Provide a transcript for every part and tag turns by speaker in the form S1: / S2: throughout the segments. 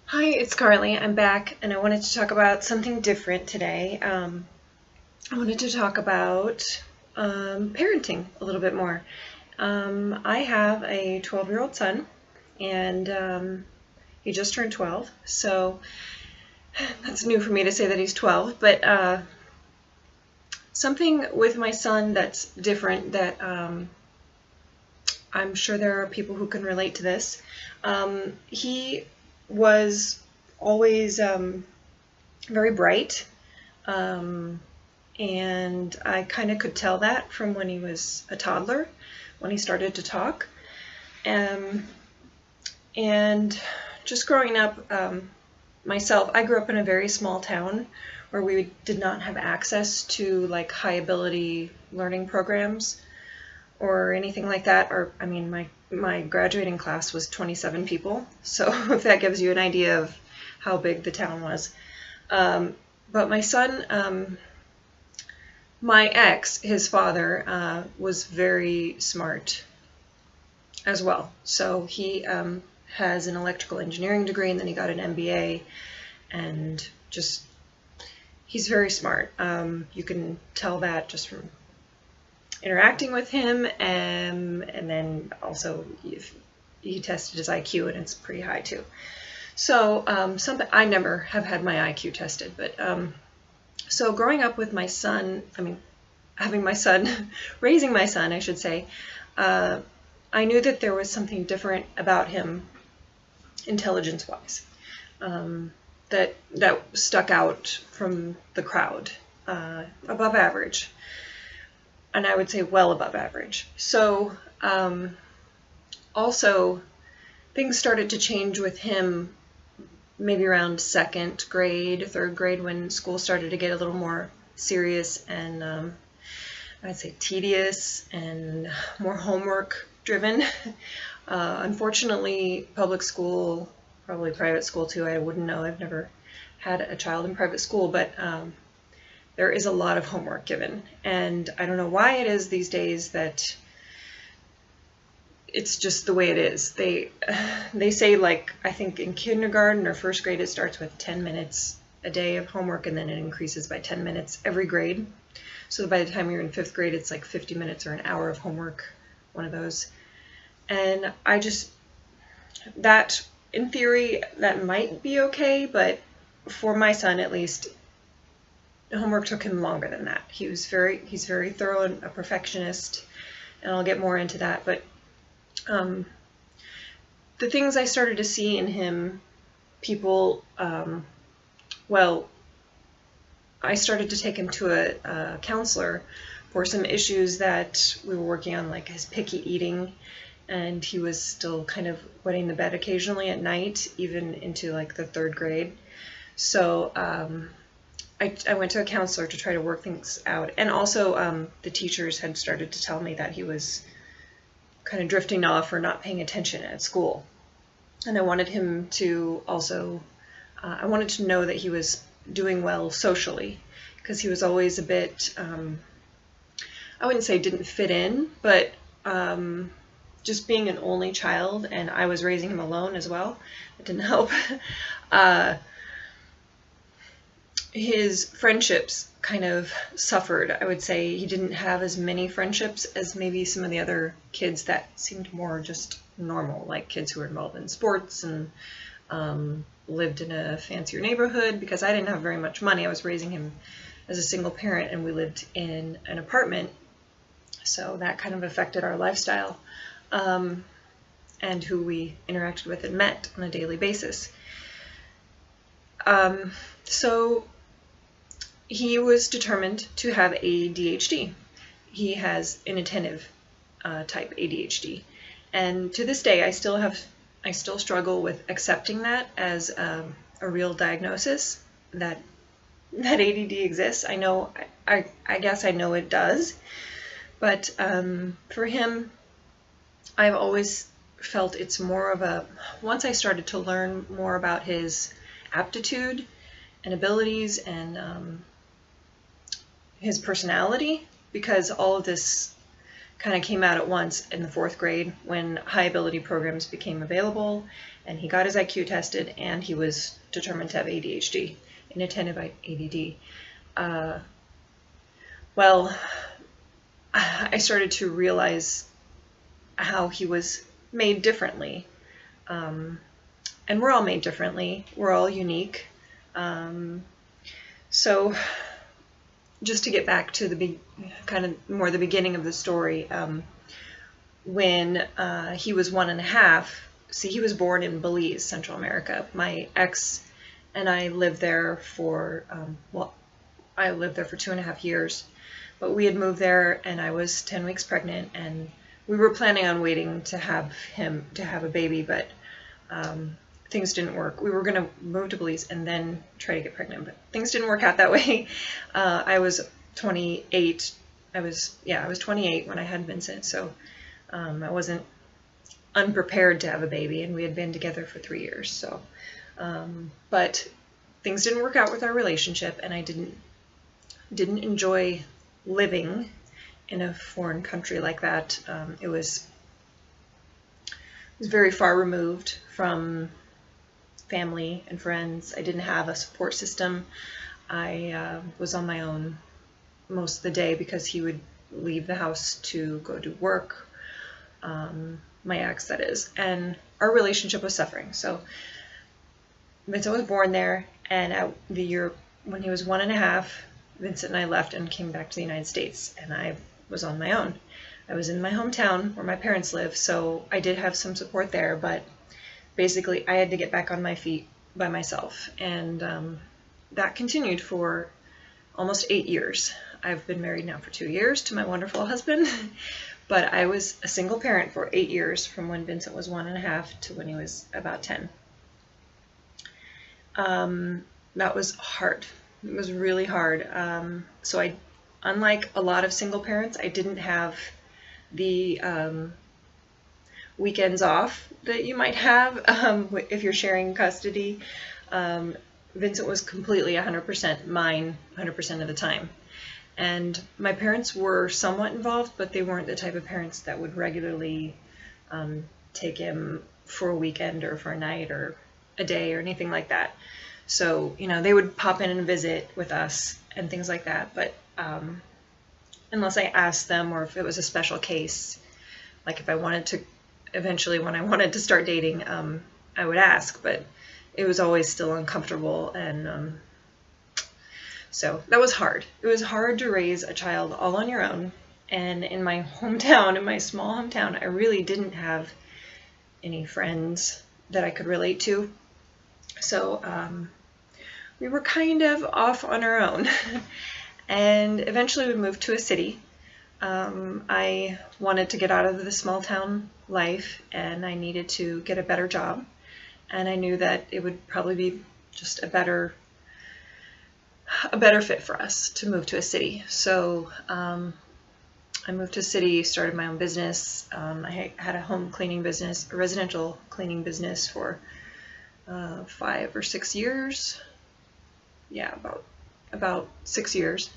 S1: Hi, it's Carly. I'm back, and I wanted to talk about something different today. I wanted to talk about parenting a little bit more. I have a 12-year-old son, and he just turned 12, so that's new for me to say that he's 12, but something with my son that's different that I'm sure there are people who can relate to this. He was always very bright, and I kind of could tell that from when he was a toddler, when he started to talk. And just growing up, myself, I grew up in a very small town where we did not have access to like high ability learning programs or anything like that. Or I mean, my graduating class was 27 people, so if that gives you an idea of how big the town was. But my son, my ex, his father, was very smart as well. So he has an electrical engineering degree, and then he got an MBA, and just he's very smart. You can tell that just from interacting with him, and then also he tested his IQ, and it's pretty high too. So something I never have had my IQ tested, but so growing up with my son, I mean, having my son, raising my son, I should say, I knew that there was something different about him, intelligence-wise, that stuck out from the crowd, above average, and I would say well above average. So also things started to change with him maybe around second grade, third grade, when school started to get a little more serious and I'd say tedious and more homework driven. Unfortunately, public school, probably private school too, I wouldn't know, I've never had a child in private school, but there is a lot of homework given, and I don't know why it is these days that it's just the way it is. They say, like, I think in kindergarten or first grade it starts with 10 minutes a day of homework, and then it increases by 10 minutes every grade. So by the time you're in 5th grade, it's like 50 minutes or an hour of homework, one of those. And I just, that, in theory, that might be okay, but for my son at least, homework took him longer than that. He's very thorough and a perfectionist, and I'll get more into that, but the things I started to see in him, people, well, I started to take him to a counselor for some issues that we were working on, like his picky eating, and he was still kind of wetting the bed occasionally at night, even into like the 3rd grade. So I went to a counselor to try to work things out, and also the teachers had started to tell me that he was kind of drifting off or not paying attention at school, and I wanted him to also, I wanted to know that he was doing well socially, because he was always a bit, I wouldn't say didn't fit in, but just being an only child, and I was raising him alone as well, it didn't help. His friendships kind of suffered. I would say he didn't have as many friendships as maybe some of the other kids that seemed more just normal, like kids who were involved in sports and lived in a fancier neighborhood, because I didn't have very much money. I was raising him as a single parent, and we lived in an apartment, so that kind of affected our lifestyle and who we interacted with and met on a daily basis. So he was determined to have ADHD. He has inattentive type ADHD, and to this day I still struggle with accepting that as a real diagnosis, that ADD exists. I know, I guess I know it does, but for him, I've always felt it's more of a, once I started to learn more about his aptitude and abilities and his personality, because all of this kind of came out at once in the 4th grade when high ability programs became available, and he got his IQ tested, and he was determined to have ADHD, inattentive ADD. Well, I started to realize how he was made differently. And we're all made differently. We're all unique. So just to get back to the kind of more the beginning of the story, when he was 1.5, see, he was born in Belize, Central America. My ex and I lived there for, I lived there for 2.5 years, but we had moved there and I was 10 weeks pregnant, and we were planning on waiting to have a baby, but things didn't work. We were going to move to Belize and then try to get pregnant, but things didn't work out that way. I was 28. I was 28 when I had Vincent, so I wasn't unprepared to have a baby, and we had been together for 3 years. So, but things didn't work out with our relationship, and I didn't enjoy living in a foreign country like that. It was very far removed from family and friends. I didn't have a support system. I was on my own most of the day because he would leave the house to go do work. My ex, that is, and our relationship was suffering. So Vincent was born there, and at the year when he was 1.5, Vincent and I left and came back to the United States, and I was on my own. I was in my hometown where my parents live, so I did have some support there, but basically I had to get back on my feet by myself, and that continued for almost 8 years. I've been married now for 2 years to my wonderful husband, but I was a single parent for 8 years, from when Vincent was 1.5 to when he was about 10. That was hard. It was really hard. So unlike a lot of single parents, I didn't have the weekends off that you might have if you're sharing custody. Vincent was completely 100% mine 100% of the time. And my parents were somewhat involved, but they weren't the type of parents that would regularly take him for a weekend or for a night or a day or anything like that. So, they would pop in and visit with us and things like that. But unless I asked them, or if it was a special case, like if I wanted to, eventually when I wanted to start dating, I would ask, but it was always still uncomfortable. And so that was hard. It was hard to raise a child all on your own. And in my hometown, in my small hometown, I really didn't have any friends that I could relate to. So we were kind of off on our own. And eventually we moved to a city. I wanted to get out of the small town life, and I needed to get a better job. And I knew that it would probably be just a better fit for us to move to a city. So I moved to a city, started my own business. I had a home cleaning business, a residential cleaning business for 5 or 6 years. Yeah, about 6 years.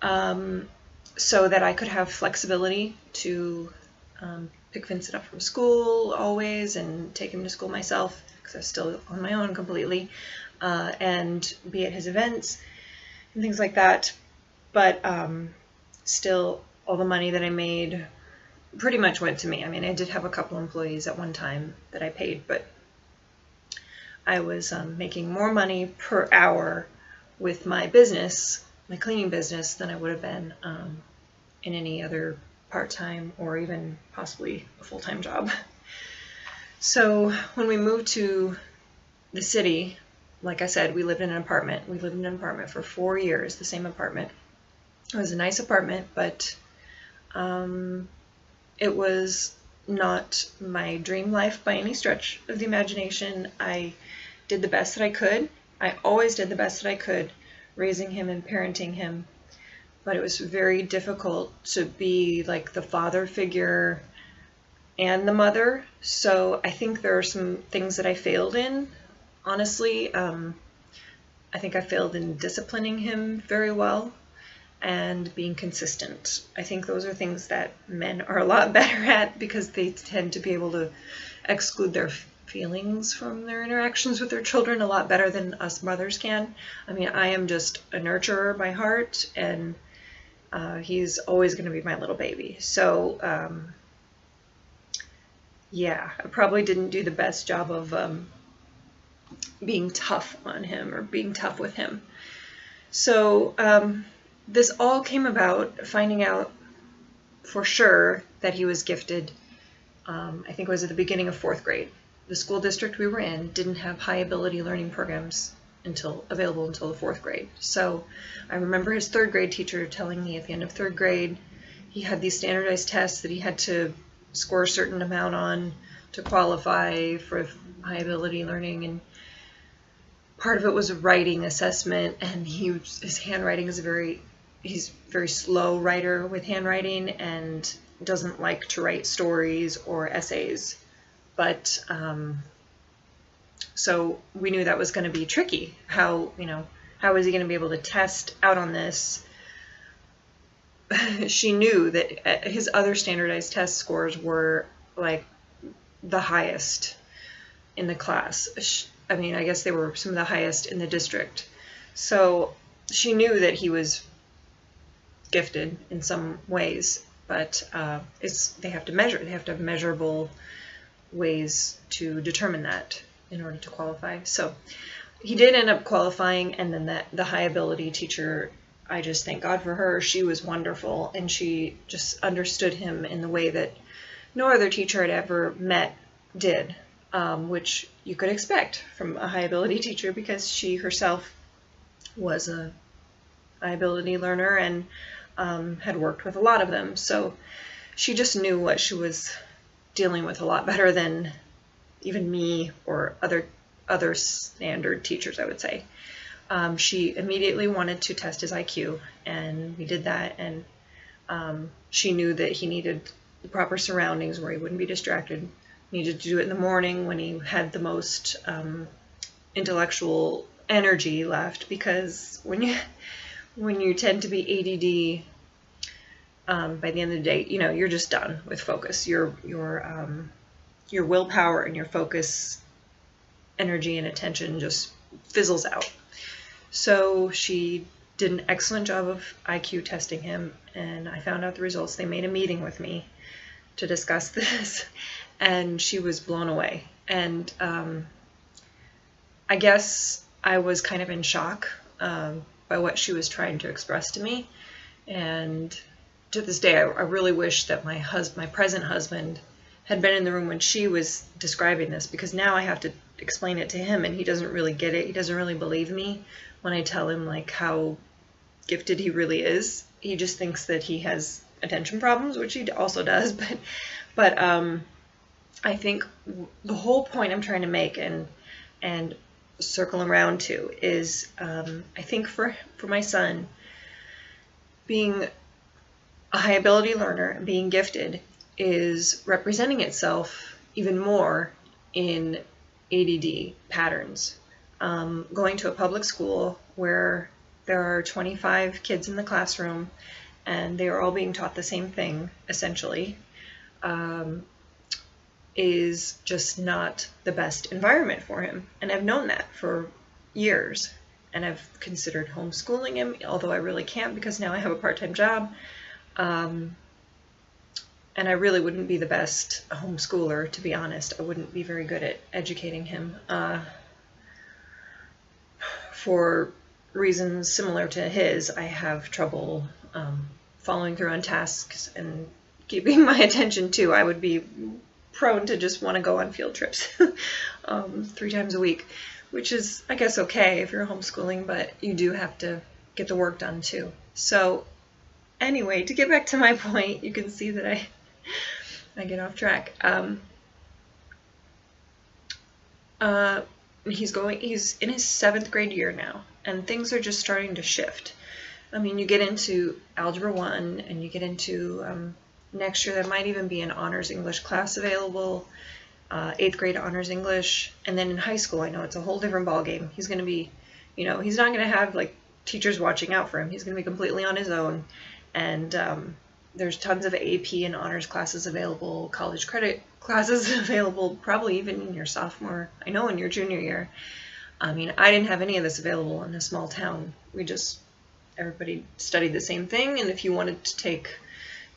S1: So that I could have flexibility to pick Vincent up from school always and take him to school myself, because I was still on my own completely, and be at his events and things like that. But still, all the money that I made pretty much went to me. I mean, I did have a couple employees at one time that I paid, but I was making more money per hour with my business, my cleaning business, than I would have been in any other part-time or even possibly a full-time job. So when we moved to the city, like I said, we lived in an apartment. We lived in an apartment for 4 years, the same apartment. It was a nice apartment, but it was not my dream life by any stretch of the imagination. I did the best that I could. I always did the best that I could, raising him and parenting him. But it was very difficult to be like the father figure and the mother. So I think there are some things that I failed in, honestly. I think I failed in disciplining him very well and being consistent. I think those are things that men are a lot better at, because they tend to be able to exclude feelings from their interactions with their children a lot better than us mothers can. I mean, I am just a nurturer by heart, and he's always going to be my little baby. So, yeah, I probably didn't do the best job of being tough on him or being tough with him. So this all came about finding out for sure that he was gifted. I think it was at the beginning of 4th grade. The school district we were in didn't have high ability learning programs available until the 4th grade. So I remember his 3rd grade teacher telling me at the end of 3rd grade he had these standardized tests that he had to score a certain amount on to qualify for high ability learning, and part of it was a writing assessment, and his handwriting is he's a very slow writer with handwriting and doesn't like to write stories or essays. But so we knew that was going to be tricky. How is he going to be able to test out on this? She knew that his other standardized test scores were like the highest in the class. I mean, I guess they were some of the highest in the district. So she knew that he was gifted in some ways, but they have to measure. They have to have measurable ways to determine that in order to qualify. So he did end up qualifying, and then the high ability teacher, I just thank God for her. She was wonderful, and she just understood him in the way that no other teacher I'd ever met did, which you could expect from a high ability teacher because she herself was a high ability learner and had worked with a lot of them. So she just knew what she was dealing with a lot better than even me or other standard teachers, I would say. She immediately wanted to test his IQ, and we did that, and she knew that he needed the proper surroundings where he wouldn't be distracted. Needed to do it in the morning when he had the most intellectual energy left, because when you tend to be ADD, by the end of the day, you're just done with focus. Your willpower and your focus, energy and attention just fizzles out. So she did an excellent job of IQ testing him, and I found out the results. They made a meeting with me to discuss this, and she was blown away. And I guess I was kind of in shock by what she was trying to express to me. And to this day, I really wish that my present husband had been in the room when she was describing this, because now I have to explain it to him, and he doesn't really get it. He doesn't really believe me when I tell him like how gifted he really is. He just thinks that he has attention problems, which he also does. But I think the whole point I'm trying to make and circle around to is I think for my son, being a high ability learner and being gifted is representing itself even more in ADD patterns. Going to a public school where there are 25 kids in the classroom and they are all being taught the same thing, essentially, is just not the best environment for him. And I've known that for years. And I've considered homeschooling him, although I really can't because now I have a part-time job. And I really wouldn't be the best homeschooler, to be honest. I wouldn't be very good at educating him for reasons similar to his. I have trouble following through on tasks and keeping my attention too. I would be prone to just want to go on field trips 3 times a week, which is, I guess, okay if you're homeschooling, but you do have to get the work done too. So anyway, to get back to my point, you can see that I get off track. He's in his 7th grade year now, and things are just starting to shift. I mean, you get into Algebra 1, and you get into next year there might even be an honors English class available, 8th grade honors English, and then in high school, I know it's a whole different ballgame. He's going to be, he's not going to have like teachers watching out for him. He's going to be completely on his own, and There's tons of AP and honors classes available, college credit classes available, probably even in your sophomore, I know in your junior year. I mean, I didn't have any of this available in a small town. Everybody studied the same thing, and if you wanted to take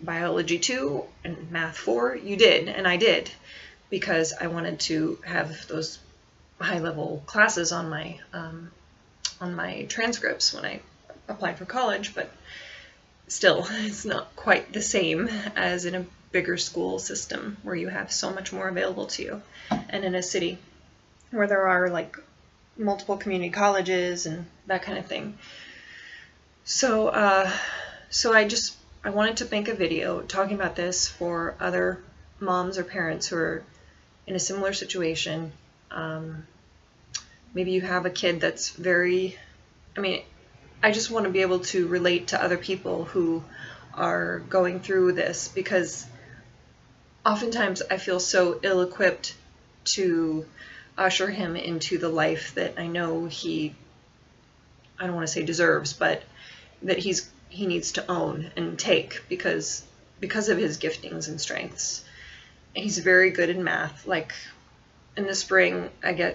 S1: biology 2 and math 4, you did, and I did, because I wanted to have those high-level classes on my transcripts when I applied for college, but still, it's not quite the same as in a bigger school system where you have so much more available to you, and in a city where there are like multiple community colleges and that kind of thing. So I wanted to make a video talking about this for other moms or parents who are in a similar situation. Maybe you have a kid that's I just want to be able to relate to other people who are going through this, because oftentimes I feel so ill-equipped to usher him into the life that I know I don't want to say deserves, but that he needs to own and take because of his giftings and strengths. He's very good in math. Like in the spring,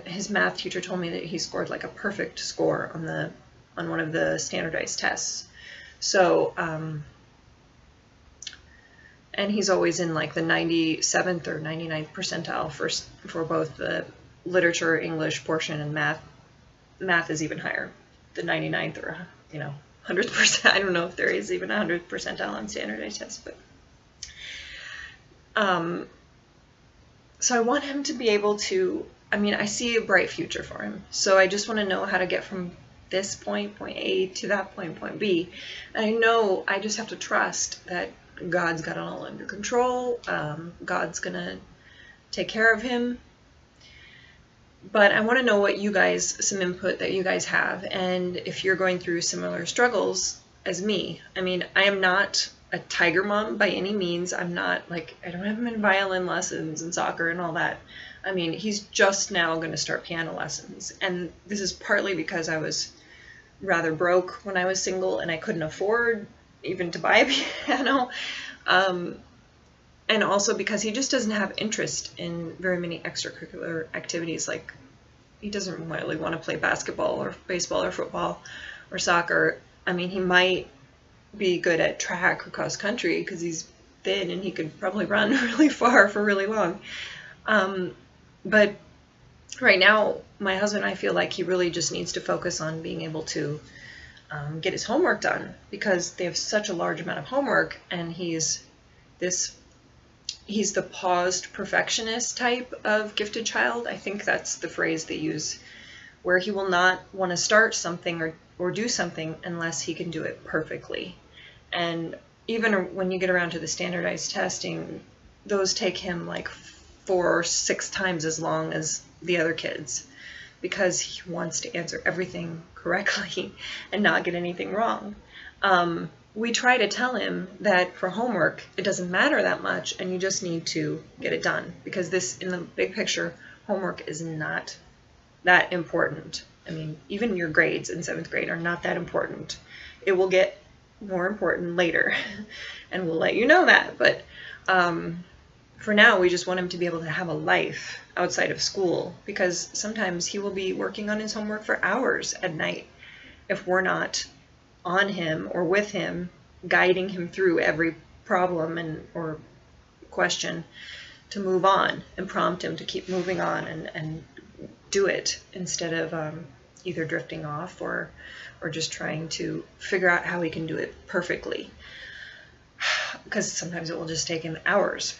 S1: his math teacher told me that he scored like a perfect score on one of the standardized tests. So, and he's always in like the 97th or 99th percentile for both the literature, English portion, and math. Math is even higher, the 99th or 100%. I don't know if there is even a 100th percentile on standardized tests, but so I want him to be able to. I see a bright future for him. So I just want to know how to get from this point A, to that point B. And I know I just have to trust that God's got it all under control. God's gonna take care of him. But I want to know some input that you guys have, and if you're going through similar struggles as me. I am not a tiger mom by any means. I don't have him in violin lessons and soccer and all that. He's just now going to start piano lessons, and this is partly because I was rather broke when I was single and I couldn't afford even to buy a piano, and also because he just doesn't have interest in very many extracurricular activities. Like, he doesn't really want to play basketball or baseball or football or soccer. He might be good at track or cross country because he's thin and he could probably run really far for really long. But right now, my husband, I feel like he really just needs to focus on being able to get his homework done, because they have such a large amount of homework, and he's the paused perfectionist type of gifted child. I think that's the phrase they use, where he will not want to start something or do something unless he can do it perfectly. And even when you get around to the standardized testing, those take him like 4 or 6 times as long as the other kids, because he wants to answer everything correctly and not get anything wrong. We try to tell him that for homework, it doesn't matter that much, and you just need to get it done, because in the big picture, homework is not that important. Even your grades in 7th grade are not that important. It will get more important later, and we'll let you know that. But for now, we just want him to be able to have a life outside of school, because sometimes he will be working on his homework for hours at night if we're not on him or with him, guiding him through every problem or question to move on and prompt him to keep moving on and do it, instead of either drifting off or just trying to figure out how he can do it perfectly, because sometimes it will just take him hours.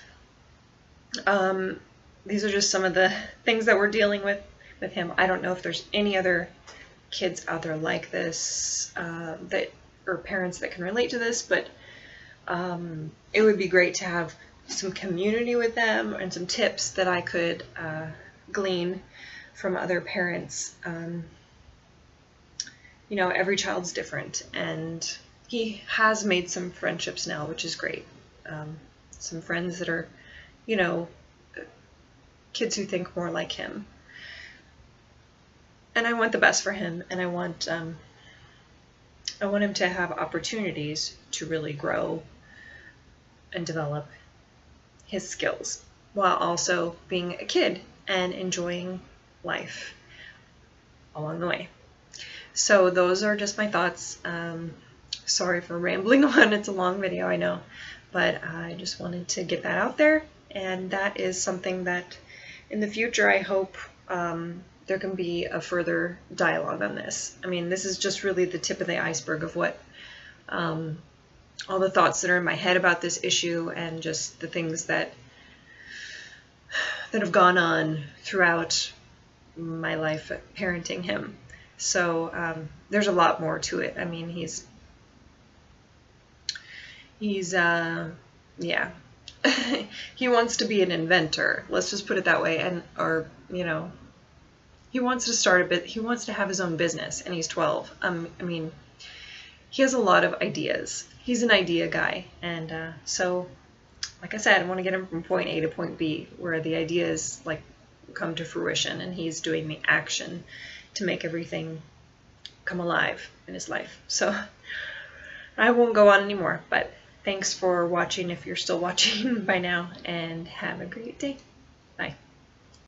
S1: These are just some of the things that we're dealing with him. I don't know if there's any other kids out there like this, or parents that can relate to this, but it would be great to have some community with them and some tips that I could glean from other parents. Every child's different, and he has made some friendships now, which is great. Some friends that are, kids who think more like him. And I want the best for him, and I want him to have opportunities to really grow and develop his skills while also being a kid and enjoying life along the way. So those are just my thoughts. Sorry for rambling on. It's a long video, I know, but I just wanted to get that out there, and that is something that in the future I hope there can be a further dialogue on this. I mean, this is just really the tip of the iceberg of what all the thoughts that are in my head about this issue, and just the things that have gone on throughout my life parenting him. So there's a lot more to it. I mean, he's yeah. He wants to be an inventor. Let's just put it that way. And, or, you know, he wants to start a bit, he wants to have his own business, and he's 12. I mean, he has a lot of ideas. He's an idea guy. And so, like I said, I want to get him from point A to point B, where the ideas like come to fruition, and he's doing the action to make everything come alive in his life. So I won't go on anymore, but thanks for watching if you're still watching by now, and have a great day. Bye.